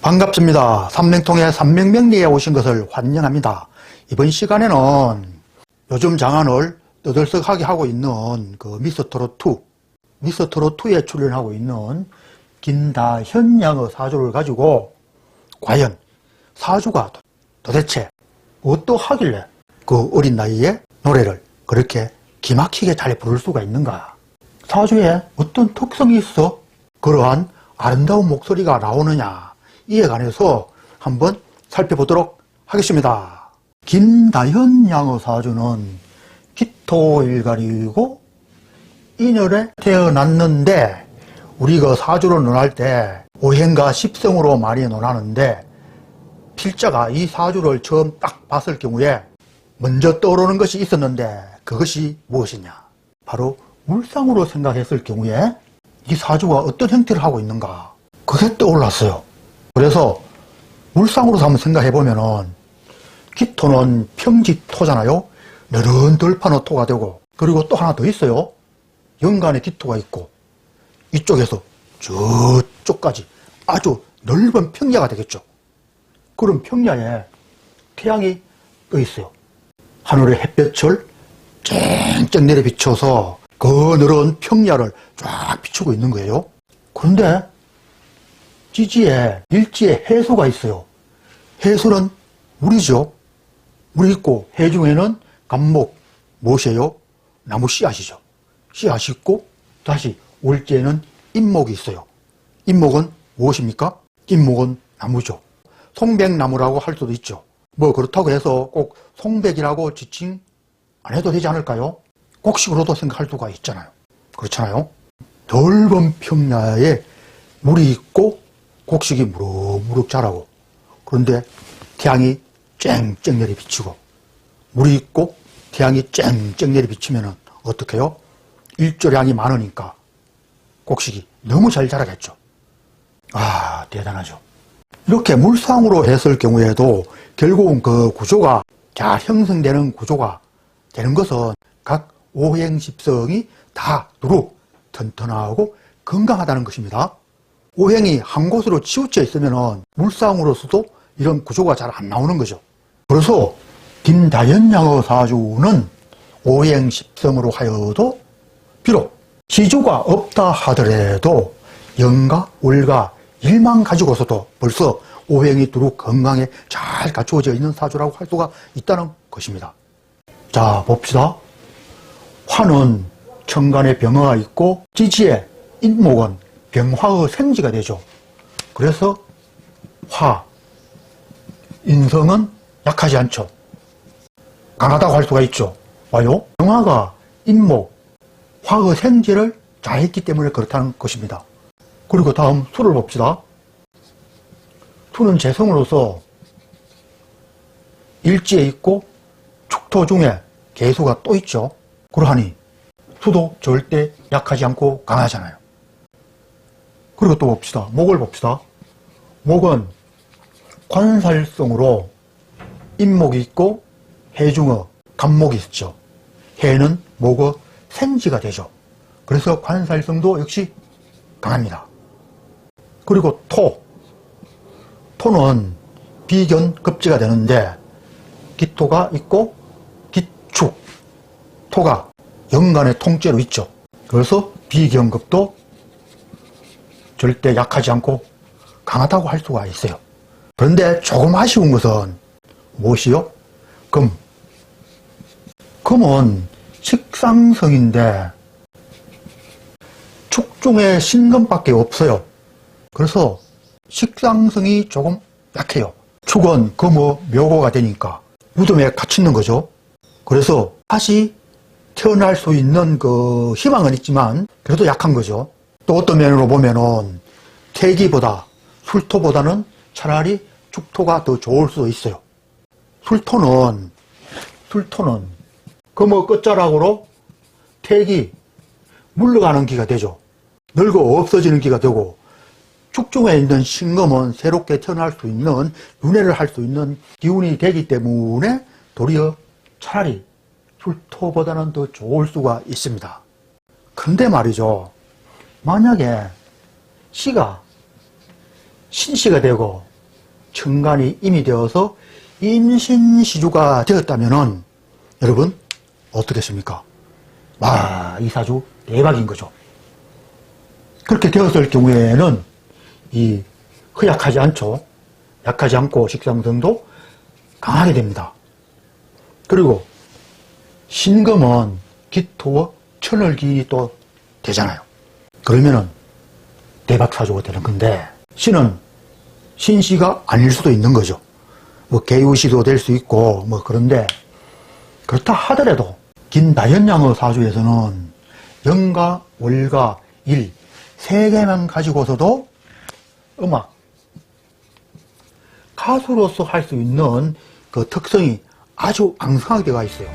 반갑습니다. 삼명통의 삼명명리에 오신 것을 환영합니다. 이번 시간에는 요즘 장안을 떠들썩하게 하고 있는 그 미스터트롯2에 출연하고 있는 김다현 양의 사주를 가지고 과연 사주가 도대체 어떠하길래 그 어린 나이에 노래를 그렇게 기막히게 잘 부를 수가 있는가? 사주에 어떤 특성이 있어 그러한 아름다운 목소리가 나오느냐? 이에 관해서 한번 살펴보도록 하겠습니다. 김다현 양의 사주는 기토일갈이고 인월에 태어났는데 우리가 사주를 논할 때 오행과 십성으로 많이 논하는데 필자가 이 사주를 처음 딱 봤을 경우에 먼저 떠오르는 것이 있었는데 그것이 무엇이냐? 바로 물상으로 생각했을 경우에 이 사주가 어떤 형태를 하고 있는가? 그게 떠올랐어요. 그래서 물상으로서 한번 생각해보면은 기토는 평지토잖아요. 너른 들판의 토가 되고, 그리고 또 하나 더 있어요. 연간에 기토가 있고 이쪽에서 저쪽까지 아주 넓은 평야가 되겠죠. 그런 평야에 태양이 떠 있어요. 하늘의 햇볕을 쨍쨍 내려 비춰서 그 넓은 평야를 쫙 비추고 있는 거예요. 그런데 지지에 일지에 해수가 있어요. 해수는 물이죠. 물이 있고 해 중에는 간목 무엇이에요? 나무 씨앗이죠. 씨앗이 있고 다시 올지에는 인목이 있어요. 인목은 무엇입니까? 인목은 나무죠. 송백나무라고 할 수도 있죠. 뭐 그렇다고 해서 꼭 송백이라고 지칭 안 해도 되지 않을까요? 곡식으로도 생각할 수가 있잖아요. 그렇잖아요. 넓은 평야에 물이 있고 곡식이 무럭무럭 자라고, 그런데 태양이 쨍쨍 내리 비치고 물이 있고 태양이 쨍쨍 내리 비치면 어떻게 해요? 일조량이 많으니까 곡식이 너무 잘 자라겠죠. 아, 대단하죠. 이렇게 물상으로 했을 경우에도 결국은 그 구조가 잘 형성되는 구조가 되는 것은 각 오행십성이 다 두루 튼튼하고 건강하다는 것입니다. 오행이 한 곳으로 치우쳐 있으면 물상으로서도 이런 구조가 잘 안 나오는 거죠. 그래서 김다현 양의 사주는 오행십성으로 하여도 비록 시주가 없다 하더라도 연과 월과 일만 가지고서도 벌써 오행이 두루 건강에 잘 갖추어져 있는 사주라고 할 수가 있다는 것입니다. 자, 봅시다. 화는 천간에 병화가 있고 지지에 인목은 병화의 생지가 되죠. 그래서 화, 인성은 약하지 않죠. 강하다고 할 수가 있죠. 와요. 병화가 인목, 화의 생지를 잘했기 때문에 그렇다는 것입니다. 그리고 다음 수를 봅시다. 수는 재성으로서 일지에 있고 축토 중에 개수가 또 있죠. 그러하니 수도 절대 약하지 않고 강하잖아요. 그리고 또 봅시다. 목을 봅시다. 목은 관살성으로 인목이 있고 해중의 간목이 있죠. 해는 목의 생지가 되죠. 그래서 관살성도 역시 강합니다. 그리고 토는 비견급지가 되는데 기토가 있고 기축, 토가 연간의 통째로 있죠. 그래서 비견급도 절대 약하지 않고 강하다고 할 수가 있어요. 그런데 조금 아쉬운 것은 무엇이요? 금은 식상성인데 축중에 신금밖에 없어요. 그래서 식상성이 조금 약해요. 축은 금의 묘고가 되니까 무덤에 갇히는 거죠. 그래서 다시 태어날 수 있는 그 희망은 있지만 그래도 약한 거죠. 또 어떤 면으로 보면은 태기보다 술토보다는 차라리 축토가 더 좋을 수도 있어요. 술토는 금의 끝자락으로 태기 물러가는 기가 되죠. 늙어 없어지는 기가 되고, 축중에 있는 신금은 새롭게 태어날 수 있는, 윤회를 할 수 있는 기운이 되기 때문에 도리어 차라리 술토보다는 더 좋을 수가 있습니다. 그런데 말이죠. 만약에 씨가 신씨가 되고 천간이 임이 되어서 임신시주가 되었다면은 여러분 어떻겠습니까? 와, 이 사주 대박인 거죠. 그렇게 되었을 경우에는 이 허약하지 않죠. 약하지 않고 식상성도 강하게 됩니다. 그리고 신금은 기토와 천을기인이 또 되잖아요. 그러면은 대박 사주가 되는 건데, 신은 신씨가 아닐 수도 있는 거죠. 뭐 개유씨도 될 수 있고 뭐 그런데, 그렇다 하더라도 김다현양의 사주에서는 영가, 월가, 일 세 개만 가지고서도 음악, 가수로서 할 수 있는 그 특성이 아주 왕성하게 되어 있어요.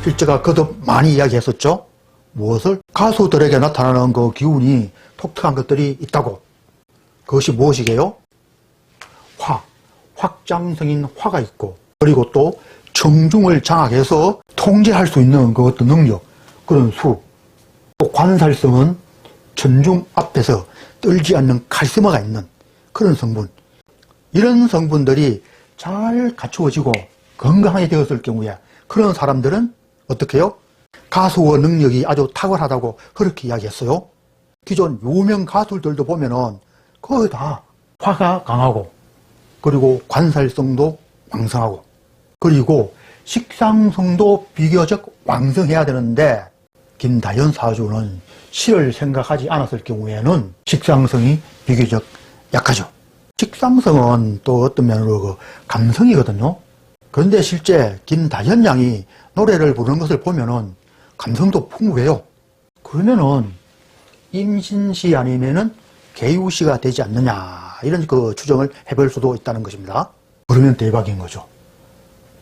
필자가 거듭 많이 이야기했었죠. 무엇을? 가수들에게 나타나는 그 기운이 독특한 것들이 있다고. 그것이 무엇이게요? 확장성인 화가 있고, 그리고 또 청중을 장악해서 통제할 수 있는 그 어떤 능력, 그런 수, 또 관살성은 천중 앞에서 떨지 않는 카리스마가 있는 그런 성분, 이런 성분들이 잘 갖추어지고 건강하게 되었을 경우에 그런 사람들은 어떻게 해요? 가수의 능력이 아주 탁월하다고 그렇게 이야기했어요. 기존 유명 가수들도 보면은 거의 다 화가 강하고, 그리고 관살성도 왕성하고, 그리고 식상성도 비교적 왕성해야 되는데, 김다현 사주는 시를 생각하지 않았을 경우에는 식상성이 비교적 약하죠. 식상성은 또 어떤 면으로 그 감성이거든요. 그런데 실제 김다현 양이 노래를 부르는 것을 보면은 감성도 풍부해요. 그러면은 임신시 아니면은 개유시가 되지 않느냐, 이런 그 추정을 해볼 수도 있다는 것입니다. 그러면 대박인 거죠.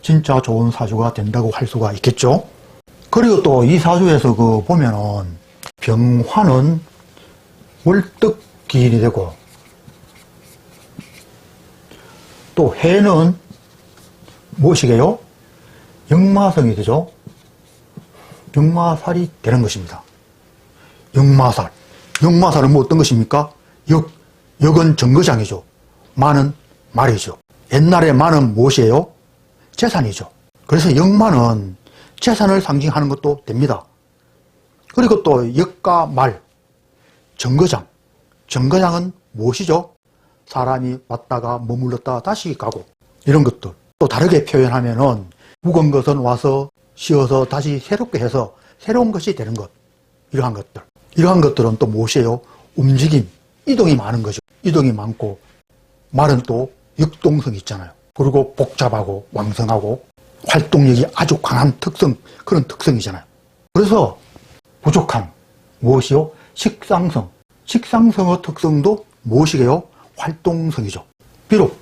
진짜 좋은 사주가 된다고 할 수가 있겠죠. 그리고 또 이 사주에서 그 보면은 병화는 월득기인이 되고, 또 해는 무엇이게요? 역마성이 되죠. 역마살이 되는 것입니다. 역마살. 역마살은 뭐 어떤 것입니까? 역은 정거장이죠. 마는 말이죠. 옛날에 마는 무엇이에요? 재산이죠. 그래서 역마는 재산을 상징하는 것도 됩니다. 그리고 또 역과 말, 정거장. 정거장은 무엇이죠? 사람이 왔다가 머물렀다가 다시 가고, 이런 것들. 또 다르게 표현하면은 묵은 것은 와서 씌어서 다시 새롭게 해서 새로운 것이 되는 것. 이러한 것들. 이러한 것들은 또 무엇이에요? 움직임, 이동이 많은 거죠. 이동이 많고, 말은 또 역동성이 있잖아요. 그리고 복잡하고 왕성하고 활동력이 아주 강한 특성, 그런 특성이잖아요. 그래서 부족한 무엇이요? 식상성. 식상성의 특성도 무엇이게요? 활동성이죠. 비록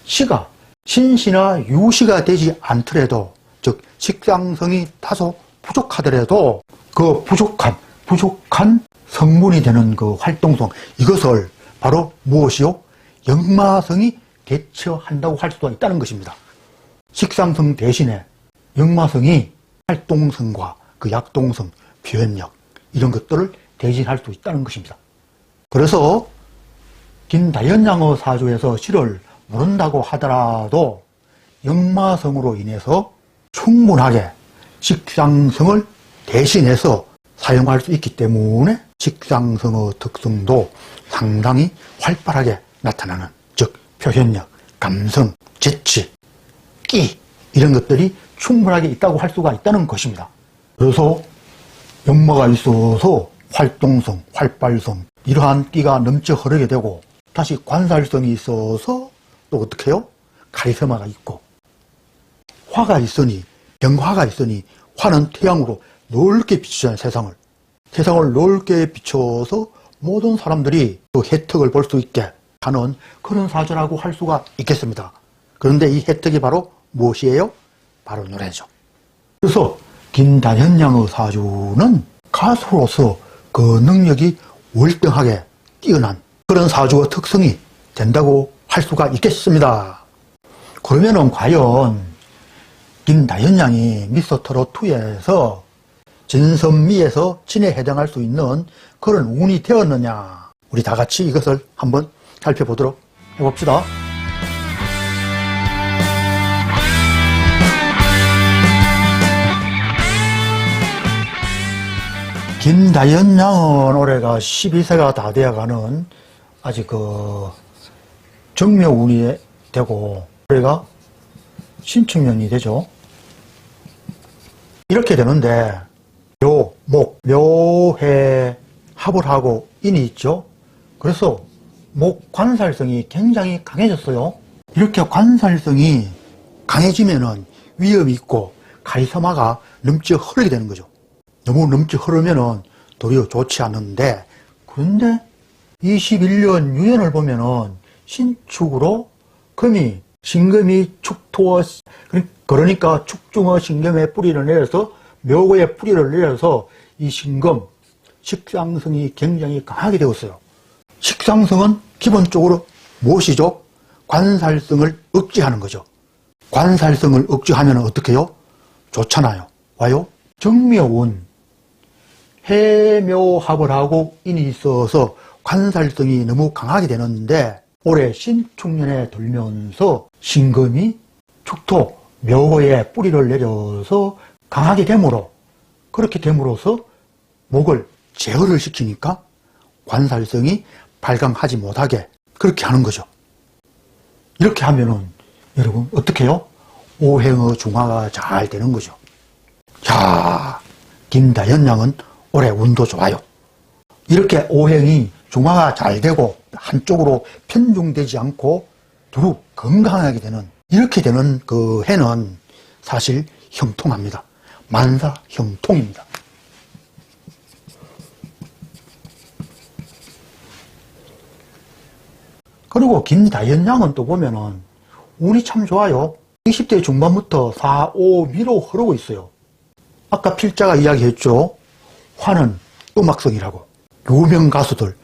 시가 신시나 유시가 되지 않더라도, 즉 식상성이 다소 부족하더라도 그 부족한 성분이 되는 그 활동성, 이것을 바로 무엇이요? 역마성이 대처한다고 할 수가 있다는 것입니다. 식상성 대신에 역마성이 활동성과 그 약동성, 표현력, 이런 것들을 대신할 수 있다는 것입니다. 그래서 김다현 양의 사주에서 시를 모른다고 하더라도 역마성으로 인해서 충분하게 식상성을 대신해서 사용할 수 있기 때문에 식상성의 특성도 상당히 활발하게 나타나는, 즉 표현력, 감성, 재치, 끼, 이런 것들이 충분하게 있다고 할 수가 있다는 것입니다. 그래서 역마가 있어서 활동성, 활발성, 이러한 끼가 넘쳐 흐르게 되고, 다시 관살성이 있어서 또 어떻게 해요? 카리스마가 있고, 화가 있으니, 병화가 있으니, 화는 태양으로 넓게 비추잖아요. 세상을 넓게 비춰서 모든 사람들이 그 혜택을 볼 수 있게 하는 그런 사주라고 할 수가 있겠습니다. 그런데 이 혜택이 바로 무엇이에요? 바로 노래죠. 그래서 김다현 양의 사주는 가수로서 그 능력이 월등하게 뛰어난 그런 사주의 특성이 된다고 할 수가 있겠습니다. 그러면은 과연 김다현 양이 미스터트롯2에서 진선미에서 진에 해당할 수 있는 그런 운이 되었느냐, 우리 다 같이 이것을 한번 살펴보도록 해봅시다. 김다연 양은 올해가 12세가 다 되어가는 아직 정묘운이 되고, 올해가 신축년이 되죠. 이렇게 되는데 묘, 목, 묘해 합을 하고 인이 있죠. 그래서 목 관살성이 굉장히 강해졌어요. 이렇게 관살성이 강해지면은 위험이 있고 카리스마가 넘쳐 흐르게 되는 거죠. 너무 넘쳐 흐르면은 도리어 좋지 않은데, 그런데 21년 유연을 보면은 신축으로 금이 신금이 축토어, 그러니까 축중어 신금의 뿌리를 내려서 묘고의 뿌리를 내려서 이 신금 식상성이 굉장히 강하게 되었어요. 식상성은 기본적으로 무엇이죠? 관살성을 억제하는 거죠. 관살성을 억제하면 어떻게 해요? 좋잖아요. 와요? 정묘운 해묘합을 하고 인이 있어서 관살성이 너무 강하게 되는데, 올해 신축년에 들면서 신금이 축토 묘고에 뿌리를 내려서 강하게 됨으로, 그렇게 됨으로써 목을 제어를 시키니까 관살성이 발광하지 못하게 그렇게 하는 거죠. 이렇게 하면은 여러분 어떻게 해요? 오행의 중화가 잘 되는 거죠. 자, 김다연 양은 올해 운도 좋아요. 이렇게 오행이 중화가 잘 되고 한쪽으로 편중되지 않고 두루 건강하게 되는, 이렇게 되는 그 해는 사실 형통합니다. 만사 형통입니다. 그리고 김다연 양은 또 보면은 운이 참 좋아요. 20대 중반부터 4, 5 위로 흐르고 있어요. 아까 필자가 이야기했죠. 화는 음악성이라고. 유명 가수들,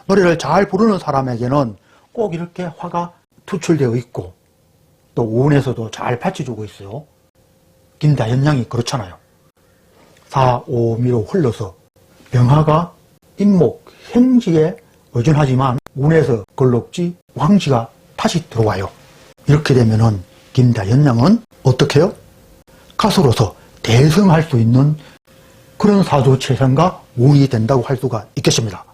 노래를 잘 부르는 사람에게는 꼭 이렇게 화가 투출되어 있고 또 운에서도 잘 받쳐주고 있어요. 김다연 양이 그렇잖아요. 4, 5 미로 흘러서 병화가 인목, 행지에 의존하지만 운에서 걸럭지 황지가 다시 들어와요. 이렇게 되면은 김다연 양은 어떻게 해요? 가수로서 대성할 수 있는 그런 사주체성과 운이 된다고 할 수가 있겠습니다.